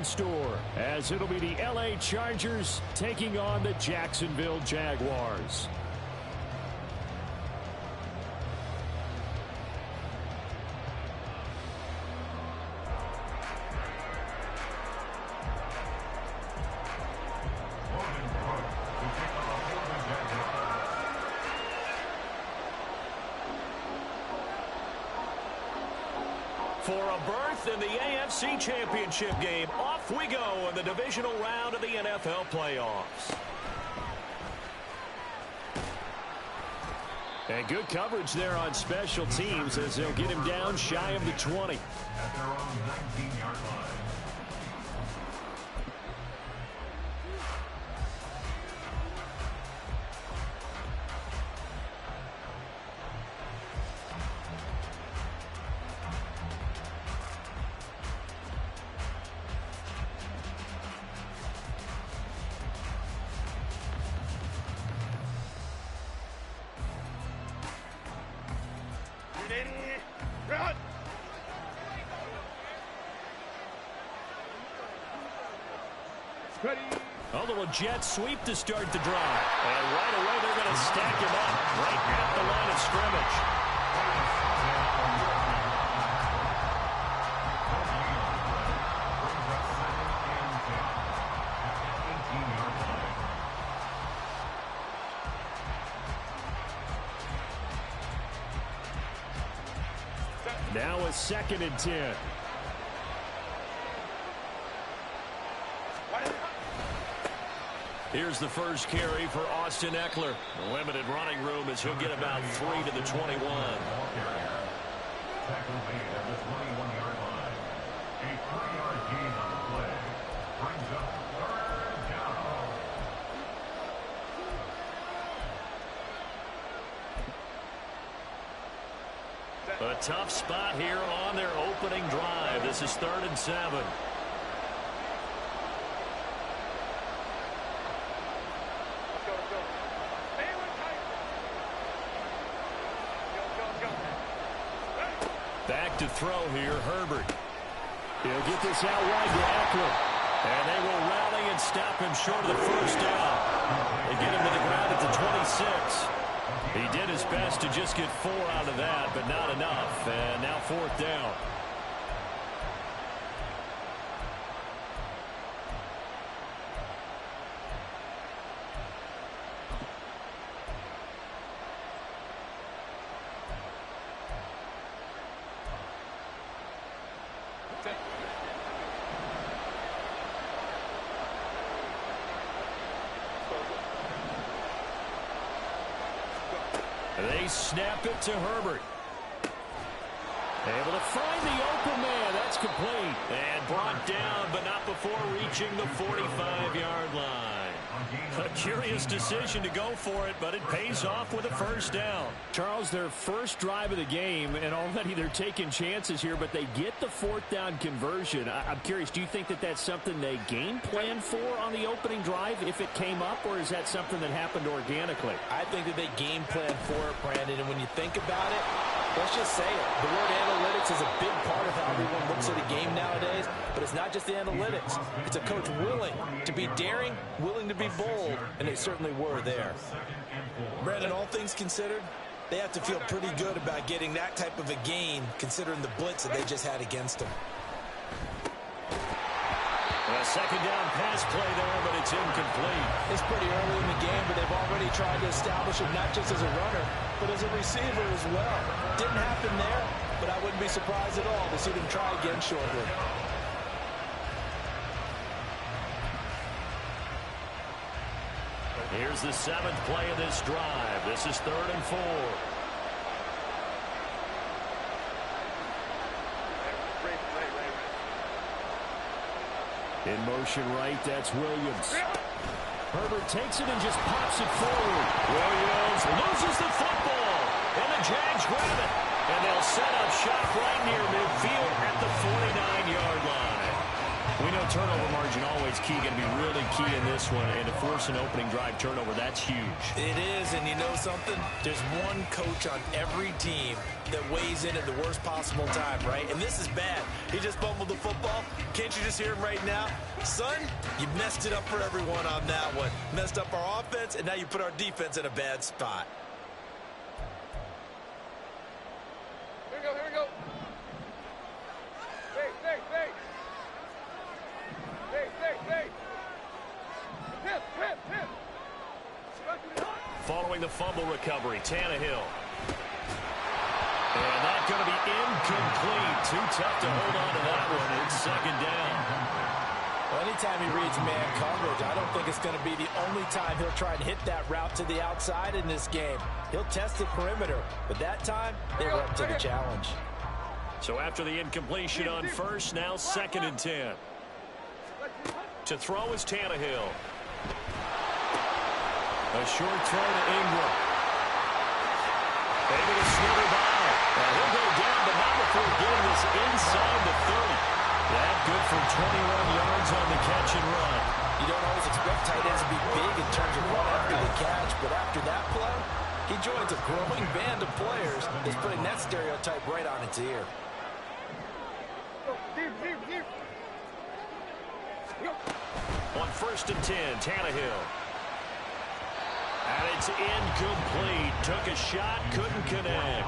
in store, as it'll be the LA Chargers taking on the Jacksonville Jaguars. For a berth in the AFC Championship game, off we go in the divisional round of the NFL playoffs. And good coverage there on special teams as they'll get him down shy of the 20. At their own 19-yard line. A little jet sweep to start the drive. And right away they're going to stack him up right at the line of scrimmage. Now a 2nd and 10. Here's the first carry for Austin Eckler. Limited running room as he'll get about 3 to the 21. Tackle made at the 21-yard line. A 3-yard gain on the play. Brings up 3rd down. A tough spot here on their opening drive. This is 3rd and 7. Back to throw here, Herbert. He'll get this out wide to Eckler. And they will rally and stop him short of the first down. They get him to the ground at the 26. He did his best to just get 4 out of that, but not enough. And now 4th down. They snap it to Herbert. Able to find the open man. That's complete. And brought down, but not before reaching the 45-yard line. A curious decision to go for it, but it pays off with a first down. Charles, their first drive of the game, and already they're taking chances here, but they get the 4th down conversion. I'm curious, do you think that that's something they game planned for on the opening drive if it came up, or is that something that happened organically? I think that they game planned for it, Brandon, and when you think about it, let's just say it. The word analytics is a big part of how everyone looks at a game nowadays, but it's not just the analytics. It's a coach willing to be daring, willing to be bold, and they certainly were there. Brandon, all things considered, they have to feel pretty good about getting that type of a gain, considering the blitz that they just had against them. A 2nd down pass play there, but it's incomplete. It's pretty early in the game, but they've already tried to establish it not just as a runner, but as a receiver as well. Didn't happen there, but I wouldn't be surprised at all to see them try again shortly. Here's the 7th play of this drive. This is 3rd and 4. In motion right, that's Williams. Herbert takes it and just pops it forward. Williams loses the football, and the Jags grab it. And they'll set up shop right near midfield at the 49-yard line. We know turnover margin always key, going to be really key in this one. And to force an opening drive turnover, that's huge. It is, and you know something? There's one coach on every team that weighs in at the worst possible time, right? And this is bad. He just fumbled the football. Can't you just hear him right now? Son, you messed it up for everyone on that one. Messed up our offense, and now you put our defense in a bad spot. Here we go, here we go. Hey, hey, hey. Hey, hey, hey. Hip, hip, hip. Following the fumble recovery, Tannehill. And that's going to be incomplete. Too tough to hold on to that one. It's second down. Well, anytime he reads man coverage, I don't think it's going to be the only time he'll try and hit that route to the outside in this game. He'll test the perimeter, but that time, they were up to the challenge. So after the incompletion on first, now 2nd and 10. To throw is Tannehill. A short throw to Ingram. Able to slither by. He'll go down, but not before getting this inside the 30. That good for 21 yards on the catch and run. You don't always expect tight ends to be big in terms of run after the catch, but after that play, he joins a growing band of players that's putting that stereotype right on its ear. On 1st and 10, Tannehill. And it's incomplete. Took a shot, couldn't connect.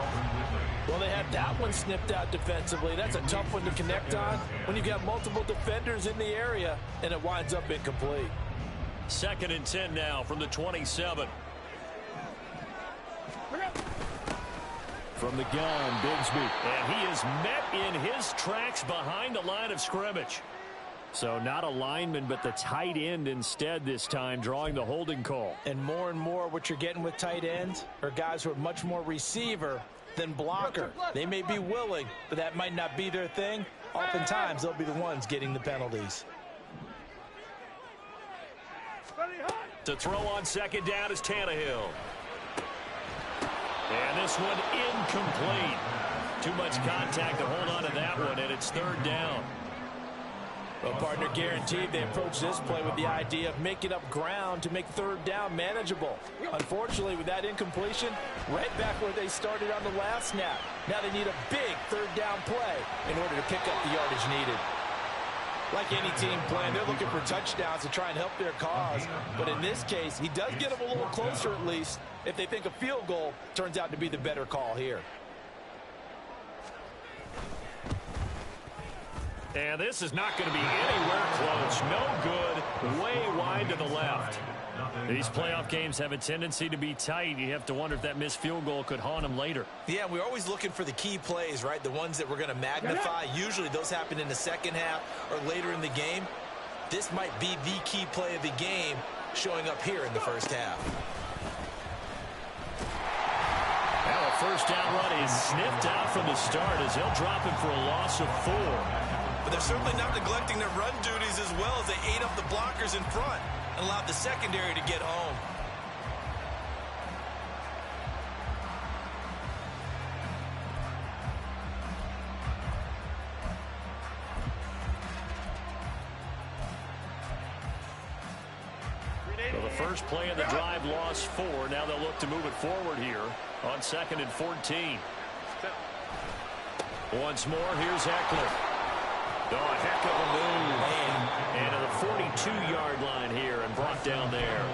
Well, they had that one snipped out defensively. That's a tough one to connect on when you've got multiple defenders in the area, and it winds up incomplete. 2nd and 10 now from the 27. From the gun, Bigsby. And he is met in his tracks behind the line of scrimmage. So not a lineman, but the tight end instead this time, drawing the holding call. And more what you're getting with tight ends are guys who are much more receiver than blocker. They may be willing, but that might not be their thing. Oftentimes, they'll be the ones getting the penalties. To throw on 2nd down is Tannehill. And this one incomplete. Too much contact to hold on to that one, and it's 3rd down. Well, partner, guaranteed they approach this play with the idea of making up ground to make 3rd down manageable. Unfortunately, with that incompletion, right back where they started on the last snap. Now they need a big 3rd down play in order to pick up the yardage needed. Like any team plan, they're looking for touchdowns to try and help their cause. But in this case, he does get them a little closer at least if they think a field goal turns out to be the better call here. And this is not going to be anywhere close. No good. Way wide to the left. These playoff games have a tendency to be tight. You have to wonder if that missed field goal could haunt them later. Yeah, we're always looking for the key plays, right? The ones that we're going to magnify. Usually those happen in the second half or later in the game. This might be the key play of the game showing up here in the first half. Now a first down run is sniffed out from the start as they'll drop him for a loss of 4. But they're certainly not neglecting their run duties as well as they ate up the blockers in front and allowed the secondary to get home. So the first play of the drive lost 4. Now they'll look to move it forward here on 2nd and 14. Once more, here's Eckler. Oh, a heck of a move. And to the 42-yard line here and brought down there.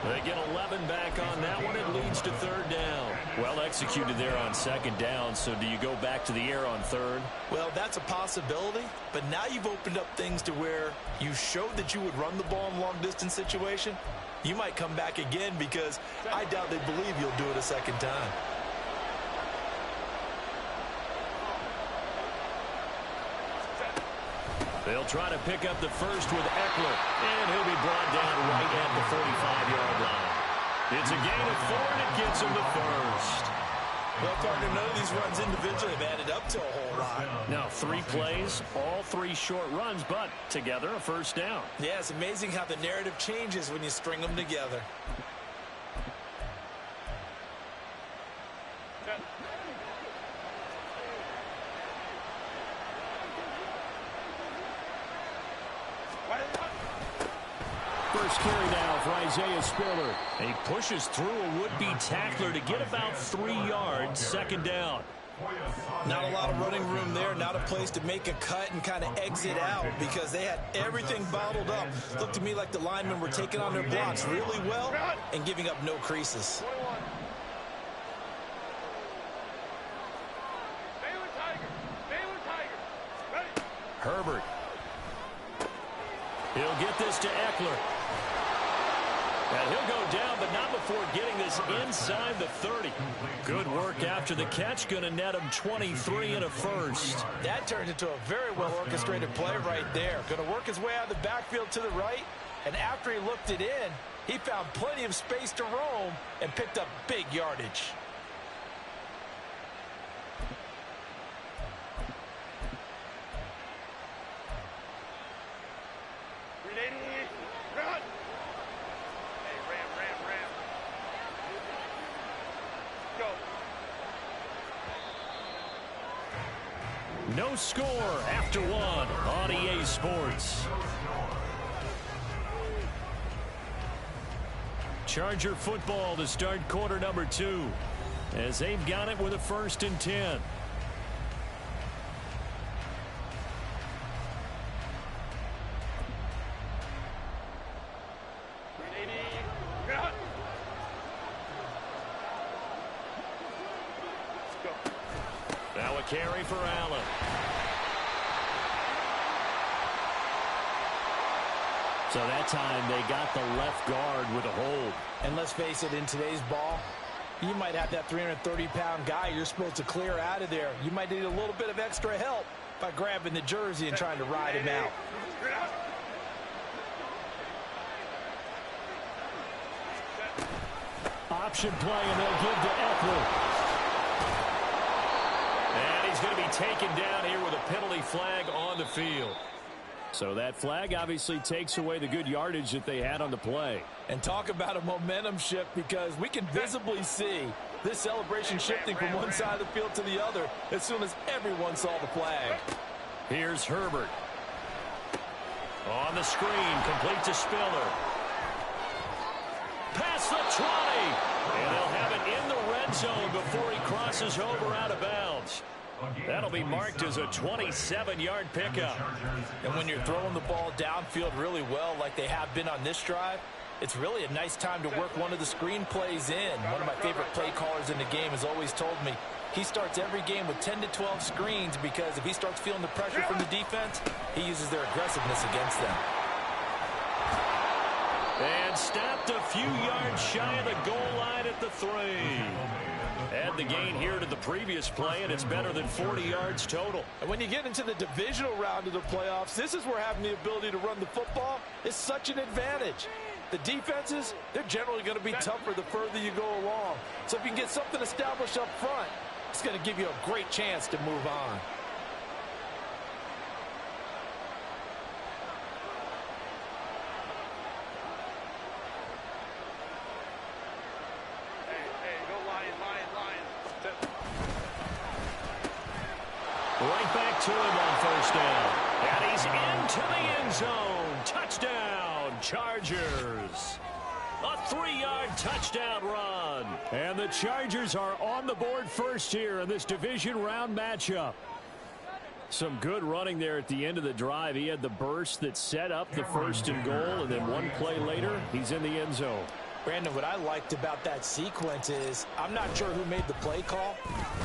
They get 11 back on that one. It leads to 3rd down. Well executed there on 2nd down. So do you go back to the air on 3rd? Well, that's a possibility. But now you've opened up things to where you showed that you would run the ball in long-distance situation. You might come back again because I doubt they believe you'll do it a second time. They'll try to pick up the first with Eckler, and he'll be brought down right at the 45-yard line. It's a gain of 4, and it gets him the first. Well, partner, none of these runs individually have added up to a whole lot. Now, 3 plays, all 3 short runs, but together a first down. Yeah, it's amazing how the narrative changes when you string them together. first carry now for Isaiah Spiller. He pushes through a would-be tackler to get about 3 yards, second down. Not a lot of running room there, not a place to make a cut and kind of exit out because they had everything bottled up. Looked to me like the linemen were taking on their blocks really well and giving up no creases. Herbert. He'll get this to Eckler. And he'll go down, but not before getting this inside the 30. Good work after the catch. Going to net him 23 and a first. That turned into a very well-orchestrated play right there. Going to work his way out of the backfield to the right. And after he looked it in, he found plenty of space to roam and picked up big yardage. No score after one on EA Sports. Charger football to start quarter number 2 as they've got it with a 1st and 10. Now a carry for Allen. So that time they got the left guard with a hold. And let's face it, in today's ball, you might have that 330-pound guy you're supposed to clear out of there. You might need a little bit of extra help by grabbing the jersey and trying to ride him out. Option play, and they'll give to Eckler. And he's going to be taken down here with a penalty flag on the field. So that flag obviously takes away the good yardage that they had on the play. And talk about a momentum shift, because we can visibly see this celebration shifting from one side of the field to the other as soon as everyone saw the flag. Here's Herbert. On the screen, complete to Spiller. Past the 20. And they'll have it in the red zone before he crosses over out of bounds. That'll be marked as a 27-yard pickup. And when you're throwing the ball downfield really well like they have been on this drive, it's really a nice time to work one of the screen plays in. One of my favorite play callers in the game has always told me he starts every game with 10 to 12 screens, because if he starts feeling the pressure from the defense, he uses their aggressiveness against them. And stopped a few yards shy of the goal line at the 3. Add the gain here to the previous play, and it's better than 40 yards total. And when you get into the divisional round of the playoffs, this is where having the ability to run the football is such an advantage. The defenses, they're generally going to be tougher the further you go along. So if you can get something established up front, it's going to give you a great chance to move on. Right back to him on first down. And he's into the end zone. Touchdown, Chargers. A 3-yard touchdown run. And the Chargers are on the board first here in this division round matchup. Some good running there at the end of the drive. He had the burst that set up the 1st and goal, and then one play later, he's in the end zone. Brandon, what I liked about that sequence is, I'm not sure who made the play call,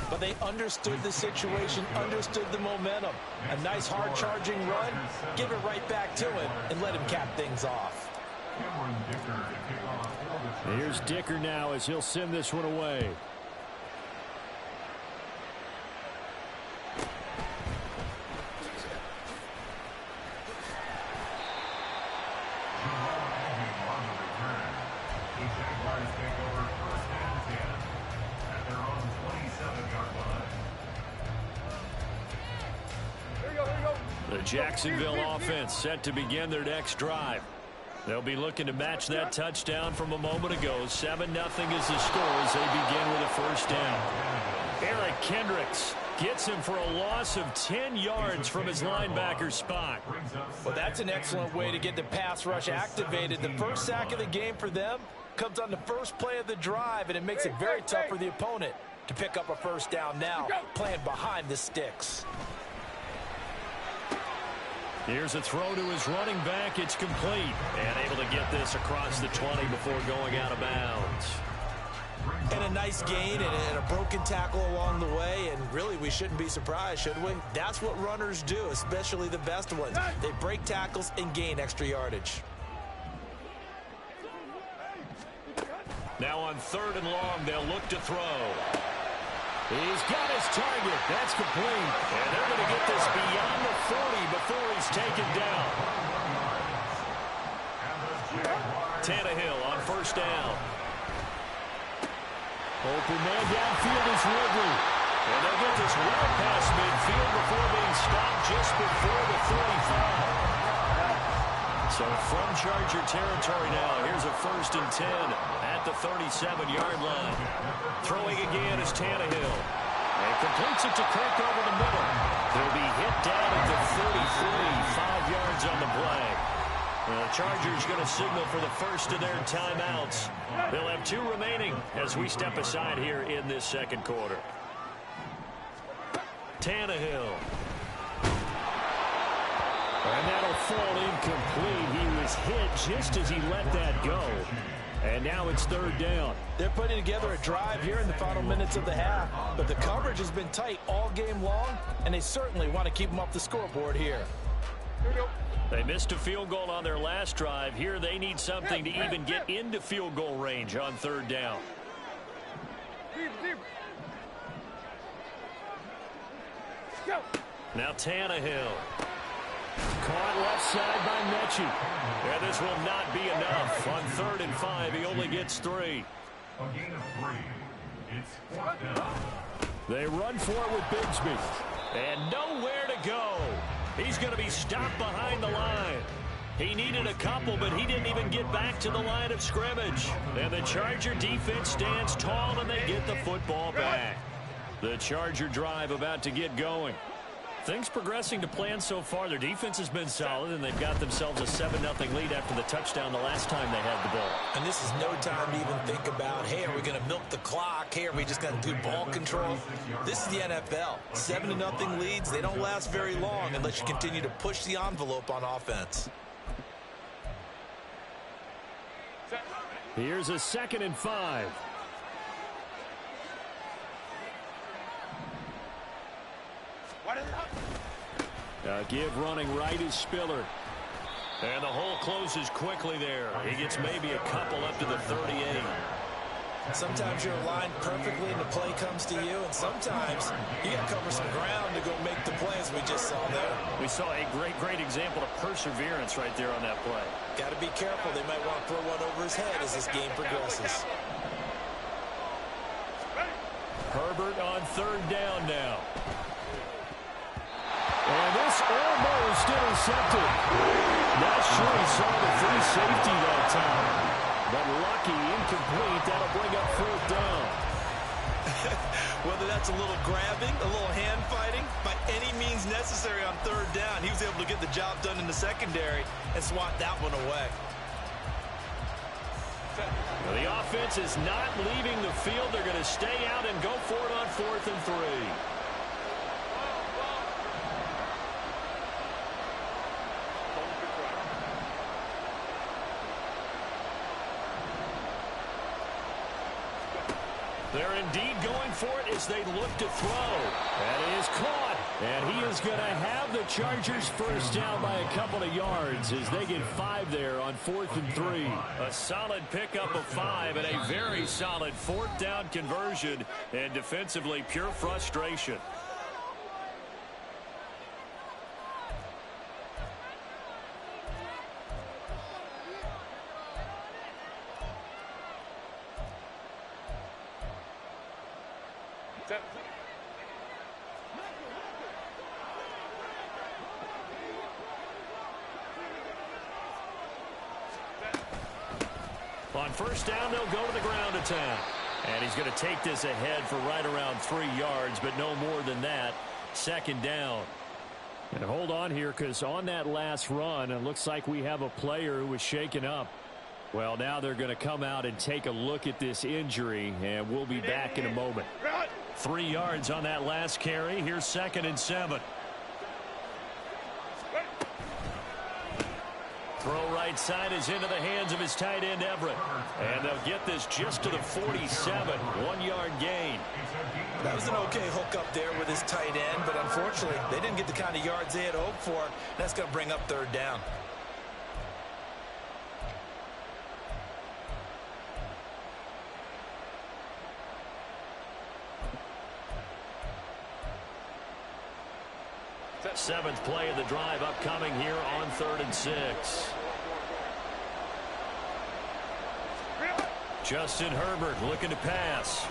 but they understood the situation, understood the momentum. A nice hard-charging run, give it right back to him, and let him cap things off. Here's Dicker now as he'll send this one away. The Jacksonville offense set to begin their next drive. They'll be looking to match that touchdown from a moment ago. 7-0 is the score as they begin with a first down. Eric Kendricks Gets him for a loss of 10 yards from his linebacker spot. Well, that's an excellent way to get the pass rush activated. The first sack of the game for them comes on the first play of the drive, and it makes it very tough for the opponent to pick up a first down now, playing behind the sticks. Here's a throw to his running back. It's complete. And able to get this across the 20 before going out of bounds. And a nice gain and a broken tackle along the way, and really we shouldn't be surprised, should we? That's what runners do, especially the best ones. They break tackles and gain extra yardage. Now on 3rd and long, they'll look to throw. He's got his target. That's complete. And they're going to get this beyond the 40 before he's taken down. Tannehill on 1st down. Open man downfield is Ridley. And they'll get this well past midfield before being stopped just before the 35. So from Charger territory now, here's a 1st and 10 at the 37-yard line. Throwing again is Tannehill. And completes it to Kirk over the middle. They'll be hit down at the 33, 5 yards on the play. The Chargers going to signal for the first of their timeouts. They'll have 2 remaining as we step aside here in this 2nd quarter. Tannehill. And that'll fall incomplete. He was hit just as he let that go. And now it's 3rd down. They're putting together a drive here in the final minutes of the half, but the coverage has been tight all game long, and they certainly want to keep them off the scoreboard here. They missed a field goal on their last drive. Here they need something to even get into field goal range on 3rd down. Now Tannehill. Caught left side by Mechie. And this will not be enough. On 3rd and 5, he only gets 3. A gain of 3. It's 4th down. They run for it with Bigsby. And nowhere to go. He's going to be stopped behind the line. He needed a couple, but he didn't even get back to the line of scrimmage. And the Charger defense stands tall, and they get the football back. The Charger drive about to get going. Things progressing to plan so far. Their defense has been solid, and they've got themselves a 7-0 lead after the touchdown the last time they had the ball. And this is no time to even think about, hey, are we going to milk the clock? Hey, are we just going to do ball control? This is the NFL. 7-0 leads, they don't last very long unless you continue to push the envelope on offense. Here's a 2nd and 5. Give running right is Spiller. And the hole closes quickly there. He gets maybe a couple up to the 38. Sometimes you're aligned perfectly and the play comes to you, and sometimes you got to cover some ground to go make the play, as we just saw there. We saw a great example of perseverance right there on that play. Got to be careful. They might want to throw one over his head as this game progresses. Herbert on 3rd down now. And this almost intercepted. Not sure he saw the free safety that time. But lucky, incomplete. That'll bring up 4th down. Whether that's a little grabbing, a little hand fighting, by any means necessary on 3rd down, he was able to get the job done in the secondary and swat that one away. The offense is not leaving the field. They're going to stay out and go for it on 4th and 3. They're indeed going for it as they look to throw. That is caught. And he is going to have the Chargers first down by a couple of yards as they get 5 there on 4th and 3. A solid pickup of 5 and a very solid 4th down conversion. And defensively, pure frustration. On 1st down, they'll go to the ground attack. And he's going to take this ahead for right around 3 yards, but no more than that. Second down. And hold on here, because on that last run, it looks like we have a player who was shaken up. Well, now they're going to come out and take a look at this injury, and we'll be back in a moment. 3 yards on that last carry. Here's 2nd and 7. Throw right side is into the hands of his tight end, Everett. And they'll get this just to the 47. 1-yard gain. That was an okay hook up there with his tight end, but unfortunately, they didn't get the kind of yards they had hoped for. That's going to bring up 3rd down. Seventh play of the drive upcoming here on 3rd and 6. Justin Herbert looking to pass.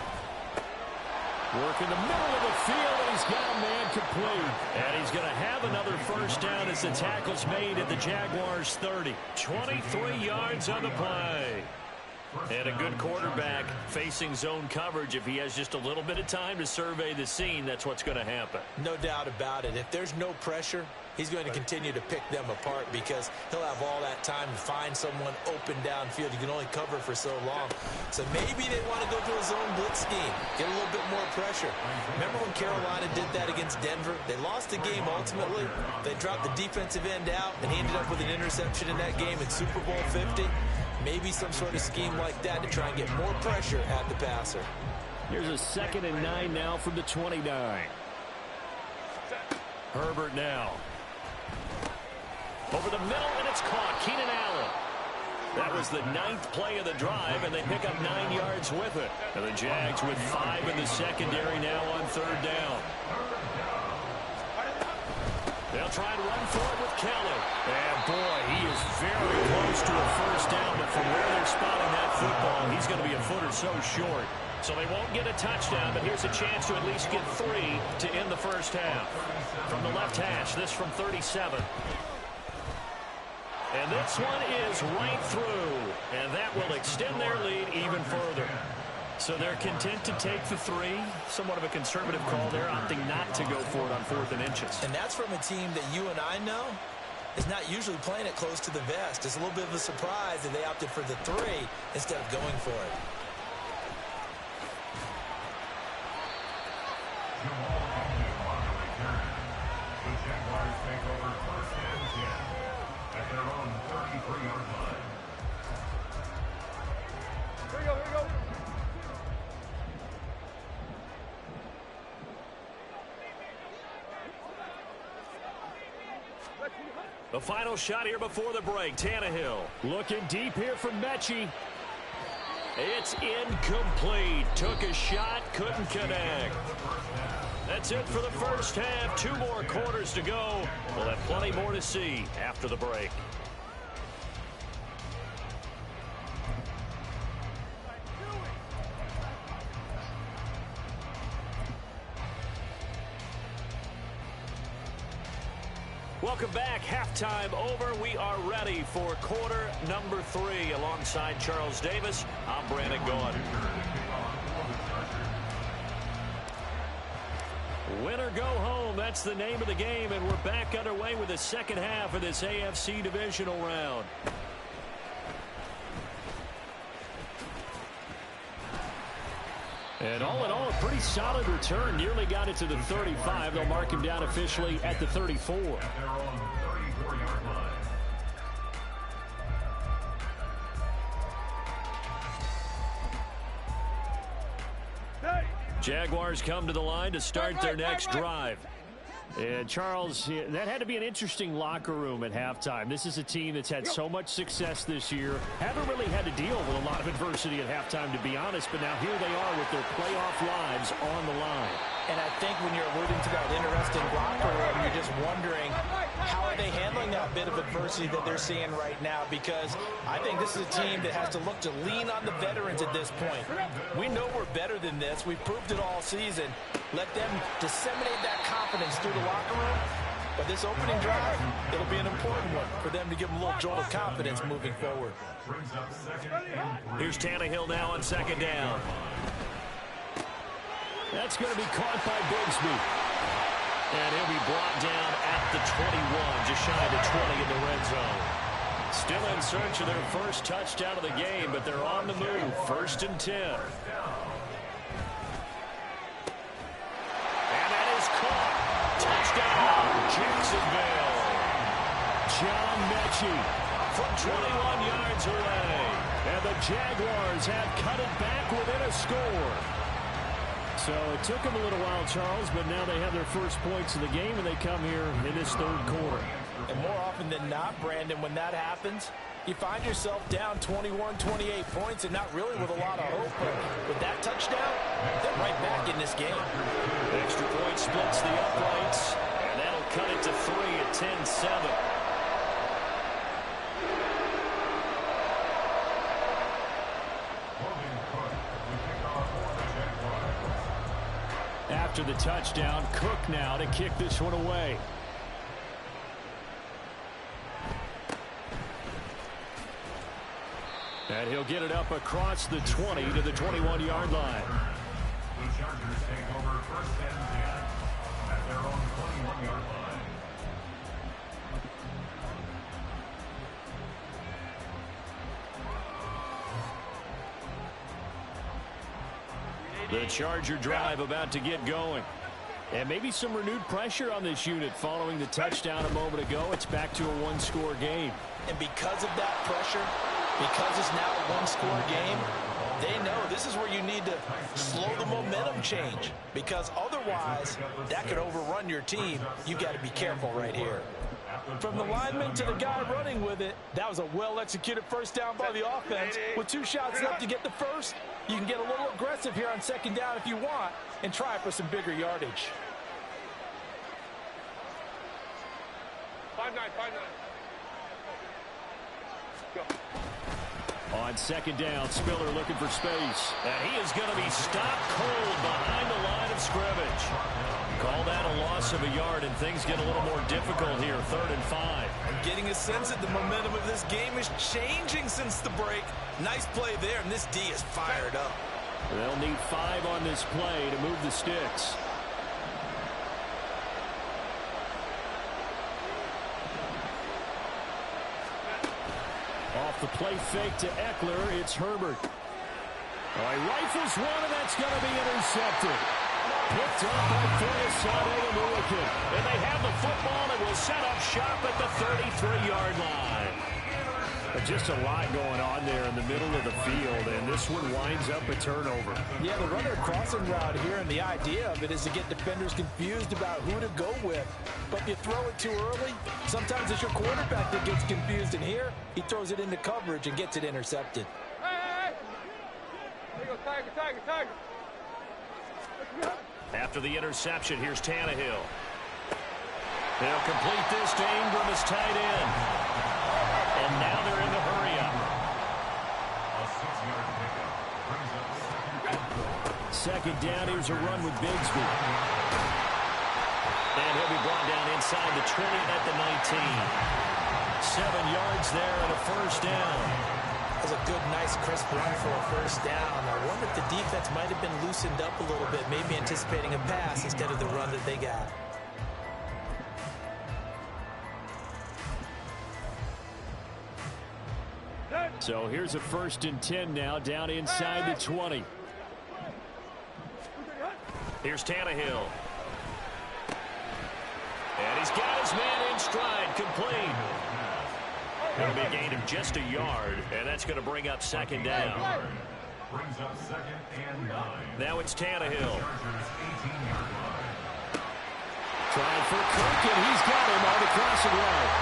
Work in the middle of the field, and he's got a man complete. And he's going to have another first down as the tackle's made at the Jaguars' 30. 23 yards on the play. And a good quarterback facing zone coverage. If he has just a little bit of time to survey the scene, that's what's going to happen. No doubt about it. If there's no pressure, he's going to continue to pick them apart because he'll have all that time to find someone open downfield. You can only cover for so long. So maybe they want to go to a zone blitz scheme, get a little bit more pressure. Remember when Carolina did that against Denver? They lost the game ultimately. They dropped the defensive end out, and he ended up with an interception in that game in Super Bowl 50. Maybe some sort of scheme like that to try and get more pressure at the passer. Here's a 2nd and 9 now from the 29. Herbert now. Over the middle, and it's caught. Keenan Allen. That was the 9th play of the drive, and they pick up 9 yards with it. And the Jags with 5 in the secondary now on 3rd down. They'll try and run for it with Kelly. And, boy, he is very close to a first down, but from where they're spotting that football, he's going to be a foot or so short. So they won't get a touchdown, but here's a chance to at least get 3 to end the first half. From the left hash, this from 37. And this one is right through, and that will extend their lead even further. So they're content to take the 3. Somewhat of a conservative call there, opting not to go for it on 4th and inches. And that's from a team that you and I know is not usually playing it close to the vest. It's a little bit of a surprise that they opted for the 3 instead of going for it. The Jaguars take over 1st and 10 at their own 33-yard line. Here we go, here we go. The final shot here before the break. Tannehill. Looking deep here from Mechie. It's incomplete. Took a shot, couldn't connect. That's it for the first half. 2 more quarters to go. We'll have plenty more to see after the break. Welcome back. Halftime over. We are ready for quarter number 3. Alongside Charles Davis, I'm Brandon Gaudin. Win or go home, that's the name of the game, and we're back underway with the second half of this AFC divisional round. And all in all, a pretty solid return. Nearly got it to the 35. They'll mark him down officially at the 34. At their own 34-yard line. Jaguars come to the line to start their next drive. And Charles, that had to be an interesting locker room at halftime. This is a team that's had so much success this year. Haven't really had to deal with a lot of adversity at halftime, to be honest. But now here they are with their playoff lives on the line. And I think when you're alluding to that interesting locker room, you're just wondering how are they handling that bit of adversity that they're seeing right now, because I think this is a team that has to look to lean on the veterans at this point. We know we're better than this. We've proved it all season. Let them disseminate that confidence through the locker room, But this opening drive, it'll be an important one for them to give them a little jolt of confidence moving forward. Here's Tannehill now on second down. That's going to be caught by Bigsby. And he'll be brought down at the 21, just shy of the 20 in the red zone. Still in search of their first touchdown of the game, but they're on the move. 1st and 10. And that is caught. Touchdown, Jacksonville. John Mechie From 21 yards away. And the Jaguars have cut it back within a score. So it took them a little while, Charles, but now they have their first points of the game, and they come here in this 3rd quarter. And more often than not, Brandon, when that happens, you find yourself down 21, 28 points and not really with a lot of hope. But with that touchdown, they're right back in this game. Extra point splits the uprights, and that'll cut it to 3 at 10-7. After the touchdown, Cook now to kick this one away. And he'll get it up across the 20 to the 21-yard line. The Chargers take over 1st and 10 at their own 21-yard line. The Charger drive about to get going. And maybe some renewed pressure on this unit following the touchdown a moment ago. It's back to a 1-score game. And because of that pressure, because it's now a 1-score game, they know this is where you need to slow the momentum change. Because otherwise, that could overrun your team. You've got to be careful right here. From the lineman to the guy running with it, that was a well-executed first down by the offense. With 2 shots left to get the first, you can get a little aggressive here on second down if you want and try for some bigger yardage. 5-9, 5-9. Go. On second down, Spiller looking for space. And he is going to be stopped cold behind the line of scrimmage. Call that a loss of a yard, and things get a little more difficult here. 3rd and 5. I'm getting a sense that the momentum of this game is changing since the break. Nice play there, and this D is fired up. They'll need 5 on this play to move the sticks. Off the play fake to Eckler, it's Herbert. He rifles one, and that's going to be intercepted. Picked up by Fornesade and Milliken. And they have the football and will set up shop at the 33-yard line. Just a lot going on there in the middle of the field, and this one winds up a turnover. Yeah, the runner crossing route here, and the idea of it is to get defenders confused about who to go with. But if you throw it too early, sometimes it's your quarterback that gets confused, and here he throws it into coverage and gets it intercepted. Hey! There you go, Tiger, Tiger, Tiger. After the interception, here's Tannehill. They'll complete this to Ingram as tight end. And now they're in the hurry-up. Second down, here's a run with Bigsby. And he'll be brought down inside the 20 at the 19. 7 yards there and a first down. That was a good, nice, crisp run for a first down. I wonder if the defense might have been loosened up a little bit, maybe anticipating a pass instead of the run that they got. So here's a 1st and 10 now, down inside the 20. Here's Tannehill. And he's got his man in stride, complete. That'll be a gain of just a yard, and that's going to bring up second down. Brings up 2nd and 9. Now it's Tannehill. Trying for Cook, and he's got him on the crossing route.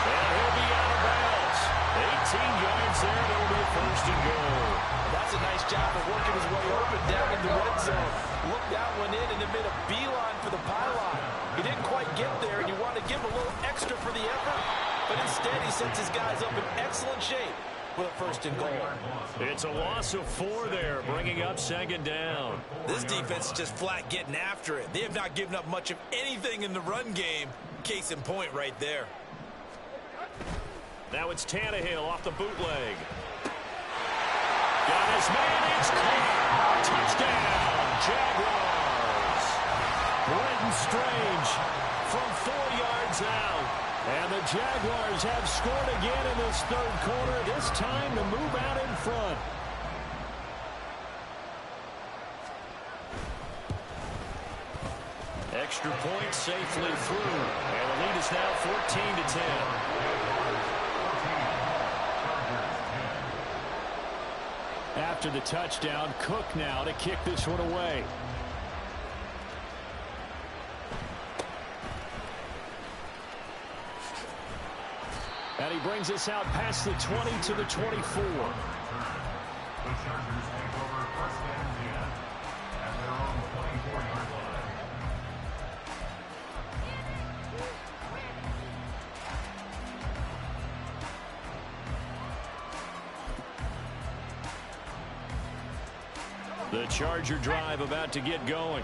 And he'll be out of bounds. 18 yards there, and it'll be 1st and goal. That's a nice job of working his way open down in the red zone. Looked that one in and then made a beeline for the pylon. He didn't quite get there, and you want to give him a little extra for the effort. But instead, he sets his guys up in excellent shape with a 1st and goal. It's a loss of 4 there, bringing up second down. This defense is just flat getting after it. They have not given up much of anything in the run game, Case in point right there. Now it's Tannehill off the bootleg. Got his man. It's caught. Touchdown, Jaguars. Brenton Strange from 4 yards out. And the Jaguars have scored again in this third quarter, this time to move out in front. Extra point safely through. And the lead is now 14-10. After the touchdown, Cook now to kick this one away. And he brings us out past the 20 to the 24. The Chargers take over first and 10 at their own 24-yard line. The Charger drive about to get going.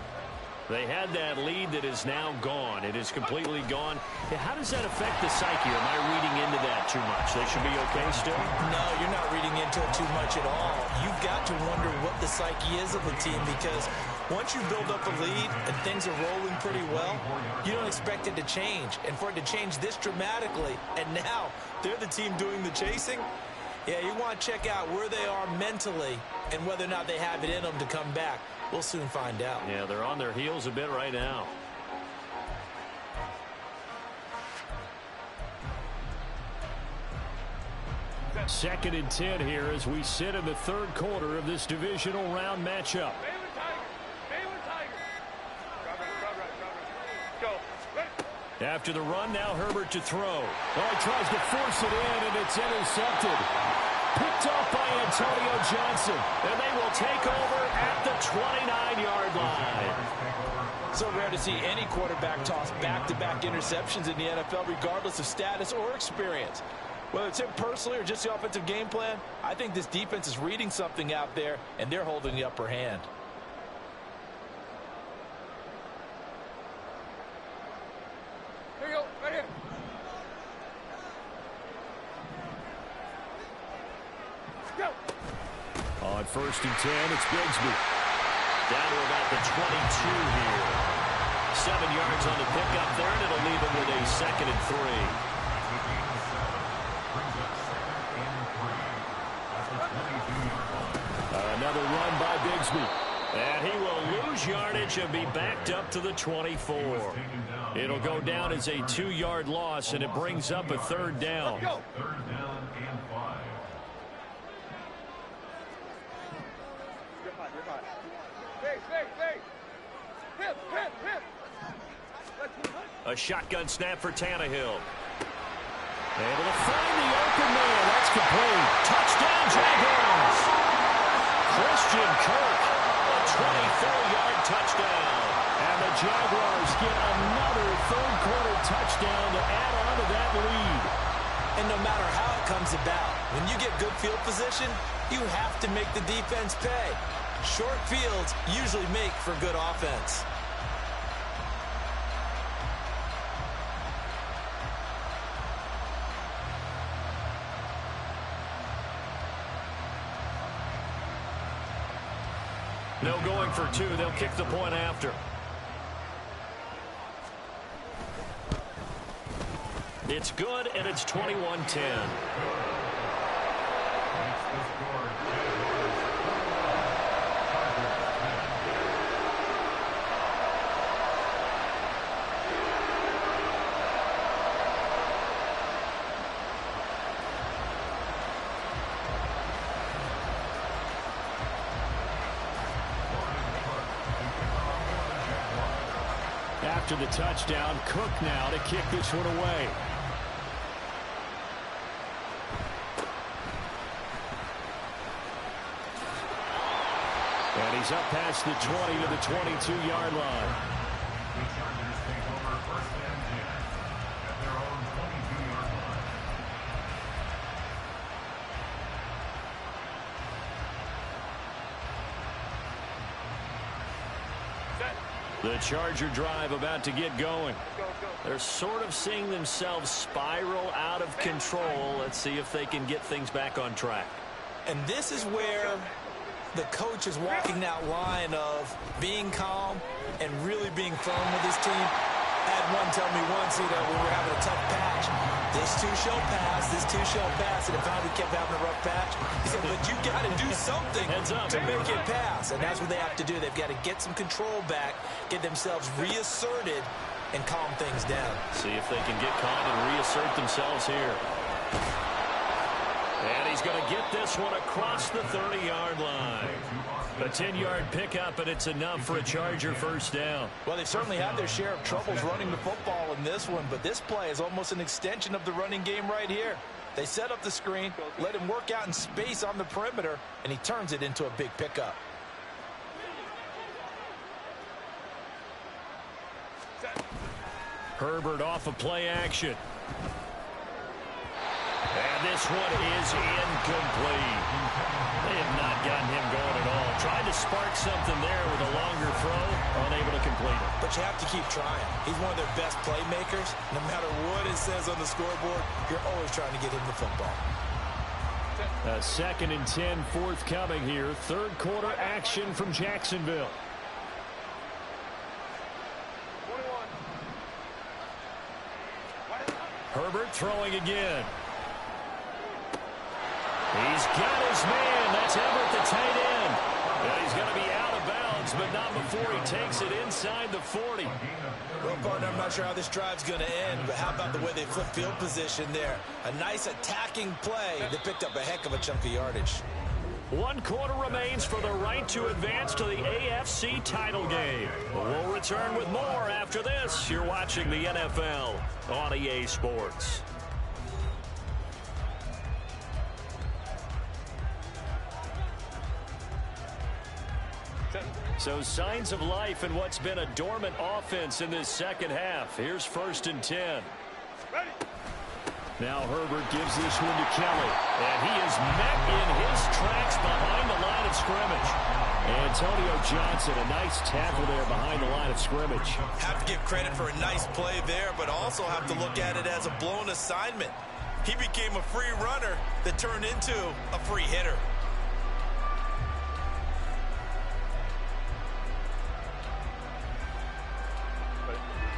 They had that lead that is now gone. It is completely gone. How does that affect the psyche? Am I reading into that too much? They should be okay still? No, you're not reading into it too much at all. You've got to wonder what the psyche is of the team, because once you build up a lead and things are rolling pretty well, you don't expect it to change. And for it to change this dramatically, and now they're the team doing the chasing, yeah, you want to check out where they are mentally and whether or not they have it in them to come back. We'll soon find out. Yeah, they're on their heels a bit right now. Second and 10 here as we sit in the third quarter of this divisional round matchup. After the run, now Herbert to throw. Oh, he tries to force it in, and it's intercepted. Picked off by Antonio Johnson. And they will take over at the 29-yard line. So rare to see any quarterback toss back-to-back interceptions in the NFL, regardless of status or experience. Whether it's him personally or just the offensive game plan, I think this defense is reading something out there, and they're holding the upper hand. Here you go, right here. Go. On first and 10, it's Bigsby. Down to about the 22 here. 7 yards on the pickup there, and it'll leave him with a second and 3. Another run by Bigsby. And he will lose yardage and be backed up to the 24. It'll go down as a 2-yard loss, and it brings up a third down. Go. Third down and 5. You're fine, you're fine. Face. Hip. Let's move. A shotgun snap for Tannehill. Able to find the open man. That's complete. Touchdown, Jaguars. Christian Kirk, a 24-yard touchdown. And the Jaguars get another third-quarter touchdown to add on to that lead. And no matter how it comes about, when you get good field position, you have to make the defense pay. Short fields usually make for good offense. No going for 2. They'll kick the point after. It's good, and it's 21-10. After the touchdown, Cook now to kick this one away. And he's up past the 20 to the 22-yard line. The Chargers take over first and 10 at their own 22-yard line. The Charger drive about to get going. They're sort of seeing themselves spiral out of control. Let's see if they can get things back on track. And this is where the coach is walking that line of being calm and really being firm with his team. I had one tell me once, when we were having a tough patch, this too shall pass, this too shall pass, and if I kept having a rough patch, he said, but you got to do something to make it pass, and that's what they have to do. They've got to get some control back, get themselves reasserted, and calm things down. See if they can get caught and reassert themselves here. And he's going to get this one across the 30-yard line. A 10-yard pickup, and it's enough for a Charger first down. Well, they've certainly had their share of troubles running the football in this one, but this play is almost an extension of the running game right here. They set up the screen, let him work out in space on the perimeter, and he turns it into a big pickup. Herbert off of play action. And this one is incomplete. They have not gotten him going at all. Tried to spark something there with a longer throw, unable to complete it. But you have to keep trying. He's one of their best playmakers. No matter what it says on the scoreboard, you're always trying to get him the football. A 2nd and 10 forthcoming here. Third quarter action from Jacksonville. 21. Herbert throwing again. He's got his man. That's Everett, the tight end. And he's going to be out of bounds, but not before he takes it inside the 40. Well, partner, I'm not sure how this drive's going to end, but how about the way they flip field position there? A nice attacking play. They picked up a heck of a chunk of yardage. 1 quarter remains for the right to advance to the AFC title game. We'll return with more after this. You're watching the NFL on EA Sports. So signs of life in what's been a dormant offense in this second half. Here's 1st and 10. Ready. Now Herbert gives this one to Kelly. And he is met in his tracks behind the line of scrimmage. Antonio Johnson, a nice tackle there behind the line of scrimmage. Have to give credit for a nice play there, but also have to look at it as a blown assignment. He became a free runner that turned into a free hitter.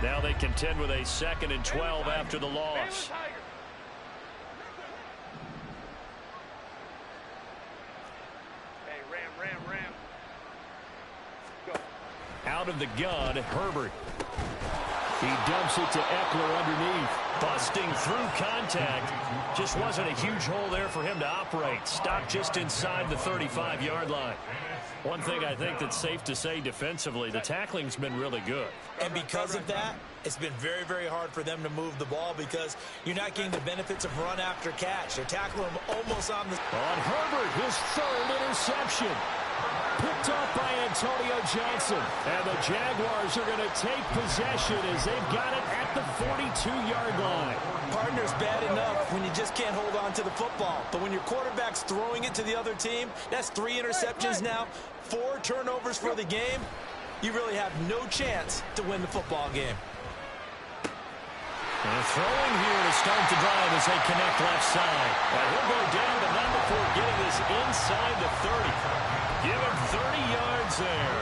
Now they contend with a 2nd and 12 after the loss. Hey, ram. Go. Out of the gun, Herbert. He dumps it to Eckler underneath. Busting through contact. Just wasn't a huge hole there for him to operate. Stopped just inside the 35-yard line. One thing I think that's safe to say defensively, the tackling's been really good. And because of that, it's been very, very hard for them to move the ball because you're not getting the benefits of run after catch. They're tackling him almost on the... On Herbert, his 3rd interception. Picked off by Antonio Johnson. And the Jaguars are going to take possession as they've got it at the 42-yard line. Partner's bad enough when you just can't hold on to the football. But when your quarterback's throwing it to the other team, that's 3 interceptions now, 4 turnovers for the game. You really have no chance to win the football game. And throwing here to start the drive as they connect left side. And he'll go down, but not before getting this inside the 30. Give him 30 yards there.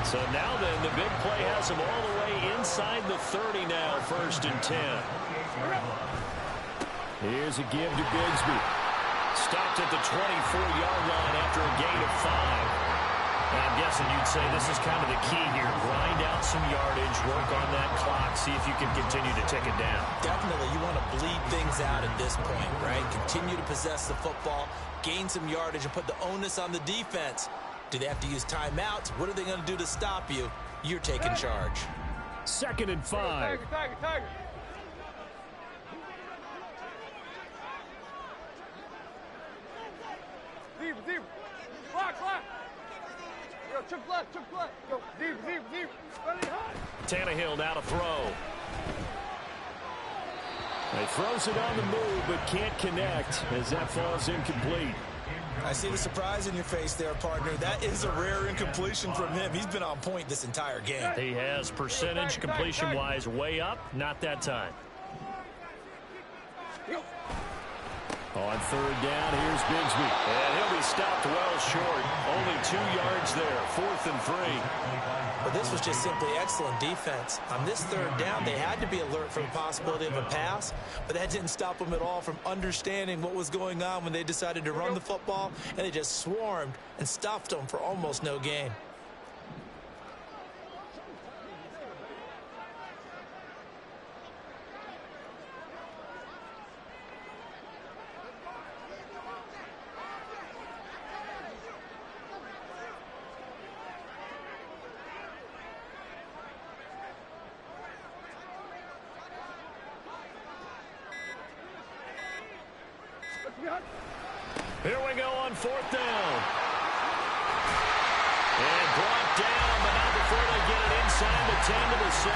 So now then, the big play has him all the way inside the 30 now, 1st and 10. Here's a give to Bigsby. Stopped at the 24-yard line after a gain of 5. And I'm guessing you'd say this is kind of the key here. Grind out some yardage, work on that clock, see if you can continue to tick it down. Definitely, you want to bleed things out at this point, right? Continue to possess the football, gain some yardage, and put the onus on the defense. Do they have to use timeouts? What are they going to do to stop you? You're taking charge. 2nd and 5. Tiger. Deep. Block. Yo, chip left. Go, deep. Ready, hot. Tannehill now to throw. He throws it on the move, but can't connect as that falls incomplete. I see the surprise in your face there, partner. That is a rare incompletion from him. He's been on point this entire game. He has percentage completion-wise way up. Not that time. On third down, here's Bigsby. And he'll be stopped well short. Only 2 yards there. 4th and 3. But this was just simply excellent defense. On this third down, they had to be alert for the possibility of a pass, but that didn't stop them at all from understanding what was going on when they decided to run the football, and they just swarmed and stuffed them for almost no gain. Here we go on 4th down. And brought down, but not before they get it inside the 10 to the 7.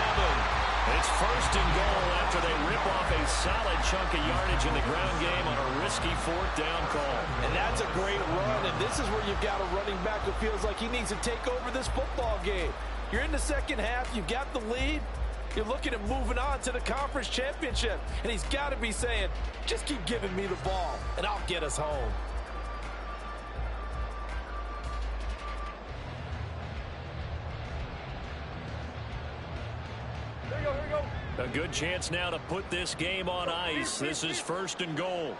It's 1st and goal after they rip off a solid chunk of yardage in the ground game on a risky 4th down call. And that's a great run, and this is where you've got a running back who feels like he needs to take over this football game. You're in the second half, you've got the lead. You're looking at moving on to the conference championship, and he's got to be saying, just keep giving me the ball, and I'll get us home. Here we go. A good chance now to put this game on ice. This is 1st and goal.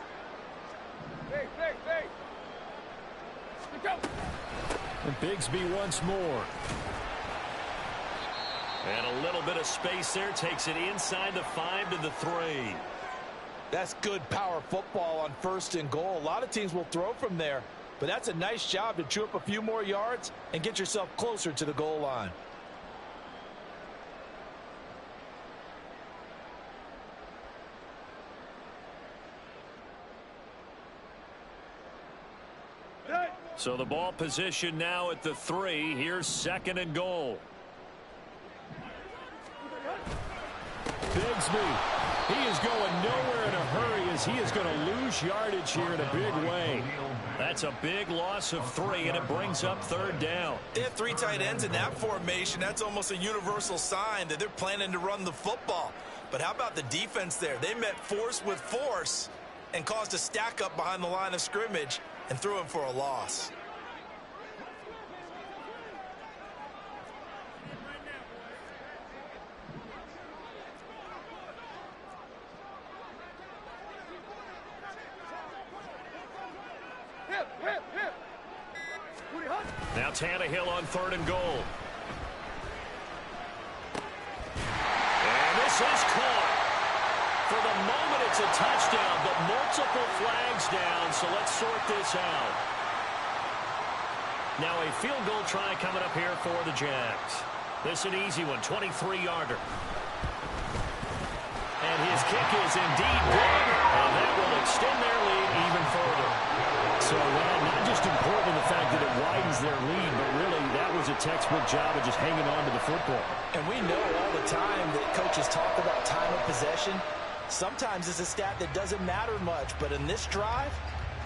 Hey. Go. And Bigsby once more. And a little bit of space there. Takes it inside the 5 to the 3. That's good power football on 1st and goal. A lot of teams will throw from there, but that's a nice job to chew up a few more yards and get yourself closer to the goal line. So the ball position now at the 3. Here's 2nd and goal. Bigsby, he is going nowhere in a hurry as he is going to lose yardage here in a big way. That's a big loss of 3, and it brings up 3rd down. They have 3 tight ends in that formation. That's almost a universal sign that they're planning to run the football. But how about the defense there? They met force with force and caused a stack up behind the line of scrimmage and threw him for a loss. Hip. Now Tannehill on 3rd and goal. And this is caught. For the moment, it's a touchdown, but multiple flags down, so let's sort this out. Now a field goal try coming up here for the Jags. This is an easy one, 23-yarder. And his kick is indeed big, and that will extend their lead even further. So, not just important the fact that it widens their lead, but really that was a textbook job of just hanging on to the football. And we know all the time that coaches talk about time of possession. Sometimes it's a stat that doesn't matter much, but in this drive,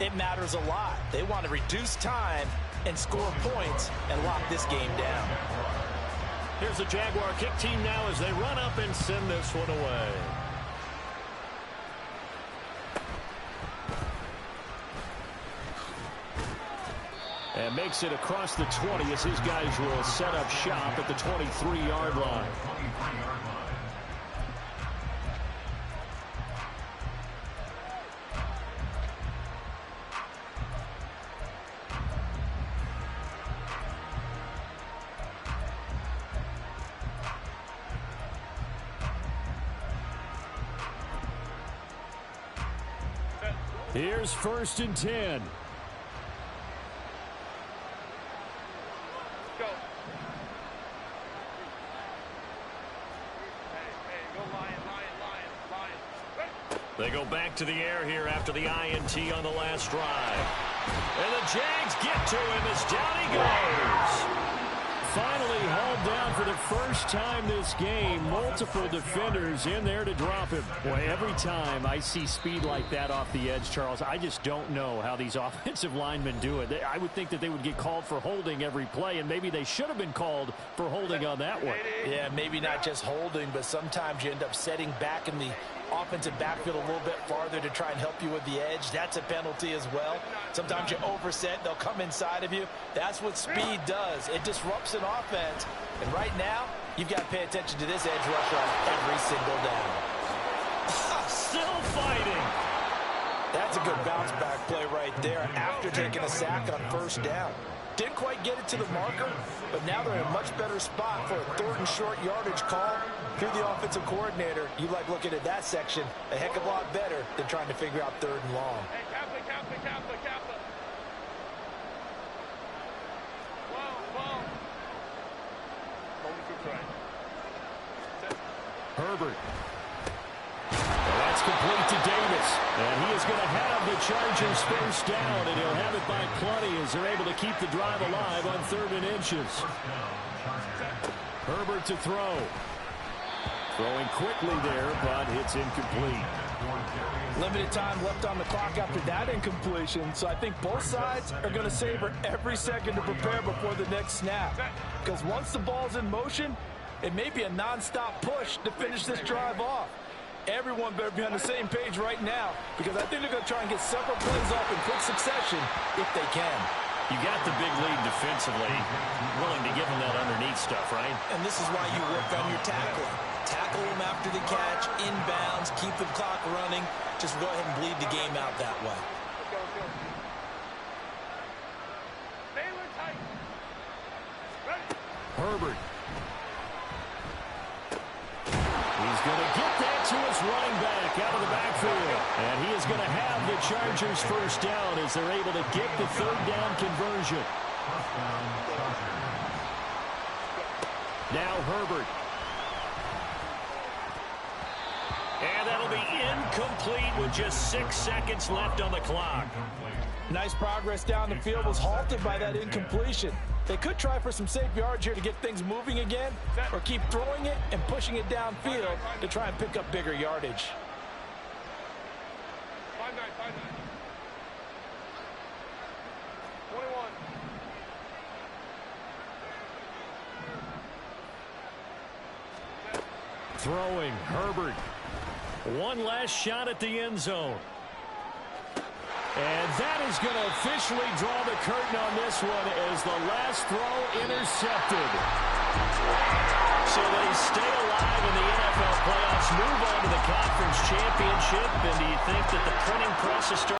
it matters a lot. They want to reduce time and score points and lock this game down. Here's the Jaguar kick team now as they run up and send this one away. And makes it across the 20 as his guys will set up shop at the 23-yard line. Here's 1st and 10. They go back to the air here after the INT on the last drive. And the Jags get to him as down he goes. finally hauled down for the first time this game. Multiple defenders in there to drop him. Boy, every time I see speed like that off the edge, Charles, I just don't know how these offensive linemen do it. I would think that they would get called for holding every play, and maybe they should have been called for holding on that one. Yeah, maybe not just holding, but sometimes you end up setting back in the offensive backfield a little bit farther to try and help you with the edge. That's a penalty as well. Sometimes you overset, they'll come inside of you. That's what speed does. It disrupts an offense. And right now, you've got to pay attention to this edge rusher on every single down. Still fighting. That's a good bounce back play right there after taking a sack on first down. Didn't quite get it to the marker, but now they're in a much better spot for a 3rd and short yardage call. Through the offensive coordinator, you like looking at that section a heck of a lot better than trying to figure out 3rd and long. Hey, Kappa. Well. Herbert. That's complete to Davis. And he is going to have the Chargers first down, and he'll have it by plenty as they're able to keep the drive alive on 3rd and inches. Herbert to throw. Throwing quickly there, but it's incomplete. Limited time left on the clock after that incompletion, so I think both sides are going to savor every second to prepare before the next snap. Because once the ball's in motion, it may be a non-stop push to finish this drive off. Everyone better be on the same page right now, because I think they're going to try and get several plays off in quick succession if they can. You got the big lead defensively. Willing to give them that underneath stuff, right? And this is why you work on your tackling. Tackle them after the catch, inbounds, keep the clock running. Just go ahead and bleed the game out that way. Let's go. Baylor tight. Ready. Herbert. He's going to get that to his running back out of the backfield. And he is going to have the Chargers first down as they're able to get the 3rd down conversion. Now Herbert. And that'll be incomplete with just 6 seconds left on the clock. Nice progress down the field was halted by that incompletion. They could try for some safe yards here to get things moving again, or keep throwing it and pushing it downfield to try and pick up bigger yardage. 5-9. 21. Throwing, Herbert. One last shot at the end zone. And that is going to officially draw the curtain on this one as the last throw intercepted. So they stay alive in the NFL playoffs, move on to the conference championship. And do you think that the printing press is starting?